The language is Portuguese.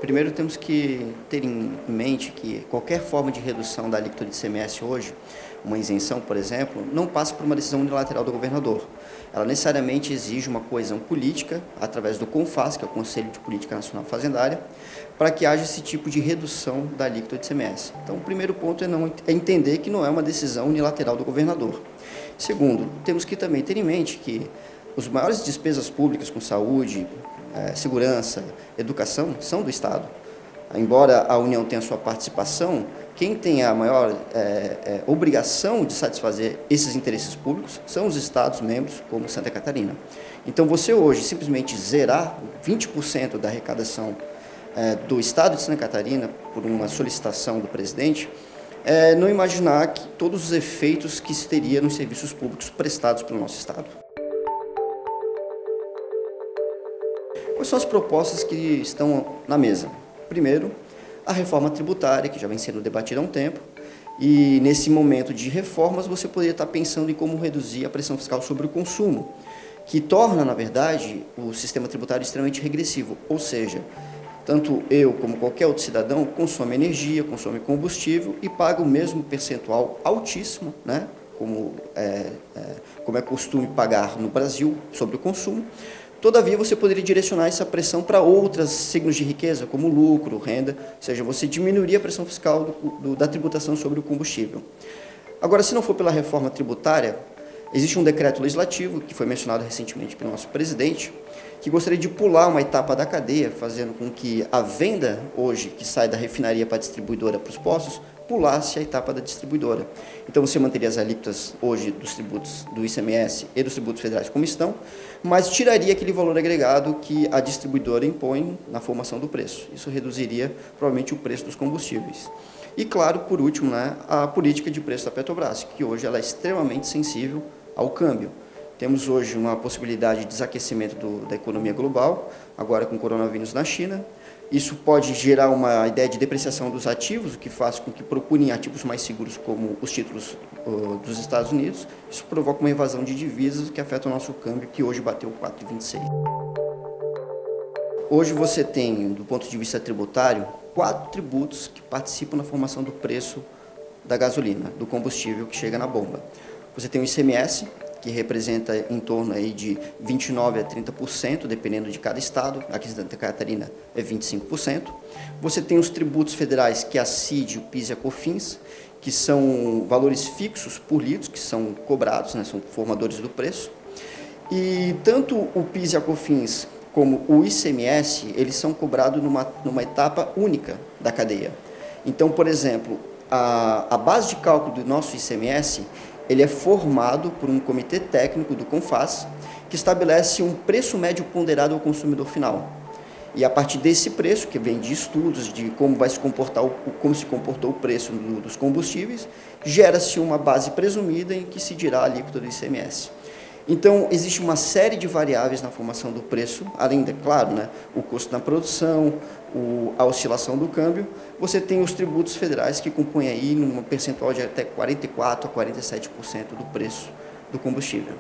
Primeiro temos que ter em mente que qualquer forma de redução da alíquota de ICMS hoje, uma isenção, por exemplo, não passa por uma decisão unilateral do governador. Ela necessariamente exige uma coesão política, através do CONFAZ, que é o Conselho de Política Nacional Fazendária, para que haja esse tipo de redução da alíquota de ICMS. Então, o primeiro ponto é entender que não é uma decisão unilateral do governador. Segundo, temos que também ter em mente que as maiores despesas públicas com saúde, segurança, educação, são do Estado. Embora a União tenha sua participação, quem tem a maior obrigação de satisfazer esses interesses públicos são os Estados membros, como Santa Catarina. Então, você hoje simplesmente zerar 20% da arrecadação do Estado de Santa Catarina por uma solicitação do presidente, não imaginar que todos os efeitos que se teria nos serviços públicos prestados pelo nosso Estado. Quais são as propostas que estão na mesa? Primeiro, a reforma tributária, que já vem sendo debatida há um tempo, e nesse momento de reformas você poderia estar pensando em como reduzir a pressão fiscal sobre o consumo, que torna, na verdade, o sistema tributário extremamente regressivo, ou seja, tanto eu como qualquer outro cidadão consome energia, consome combustível e paga o mesmo percentual altíssimo, né, como é costume pagar no Brasil sobre o consumo. Todavia, você poderia direcionar essa pressão para outros signos de riqueza, como lucro, renda, ou seja, você diminuiria a pressão fiscal da tributação sobre o combustível. Agora, se não for pela reforma tributária, existe um decreto legislativo, que foi mencionado recentemente pelo nosso presidente, que gostaria de pular uma etapa da cadeia, fazendo com que a venda hoje, que sai da refinaria para a distribuidora para os postos, pulasse a etapa da distribuidora. Então, você manteria as alíquotas hoje dos tributos do ICMS e dos tributos federais como estão, mas tiraria aquele valor agregado que a distribuidora impõe na formação do preço. Isso reduziria, provavelmente, o preço dos combustíveis. E, claro, por último, né, a política de preço da Petrobras, que hoje ela é extremamente sensível ao câmbio. Temos hoje uma possibilidade de desaquecimento da economia global, agora com o coronavírus na China. Isso pode gerar uma ideia de depreciação dos ativos, o que faz com que procurem ativos mais seguros, como os títulos dos Estados Unidos. Isso provoca uma evasão de divisas que afeta o nosso câmbio, que hoje bateu 4,26. Hoje você tem, do ponto de vista tributário, 4 tributos que participam na formação do preço da gasolina, do combustível que chega na bomba. Você tem o ICMS, que representa em torno aí de 29% a 30%, dependendo de cada estado. Aqui em Santa Catarina é 25%. Você tem os tributos federais, que é a CID, o PIS e a COFINS, que são valores fixos por litro, que são cobrados, né, são formadores do preço. E tanto o PIS e a COFINS como o ICMS, eles são cobrados numa etapa única da cadeia. Então, por exemplo, a base de cálculo do nosso ICMS, ele é formado por um comitê técnico do CONFAZ, que estabelece um preço médio ponderado ao consumidor final. E a partir desse preço, que vem de estudos de como vai se comportar, como se comportou o preço dos combustíveis, gera-se uma base presumida em que se dirá a alíquota do ICMS. Então, existe uma série de variáveis na formação do preço, além, de, claro, né, o custo da produção, a oscilação do câmbio. Você tem os tributos federais que compõem aí num percentual de até 44% a 47% do preço do combustível.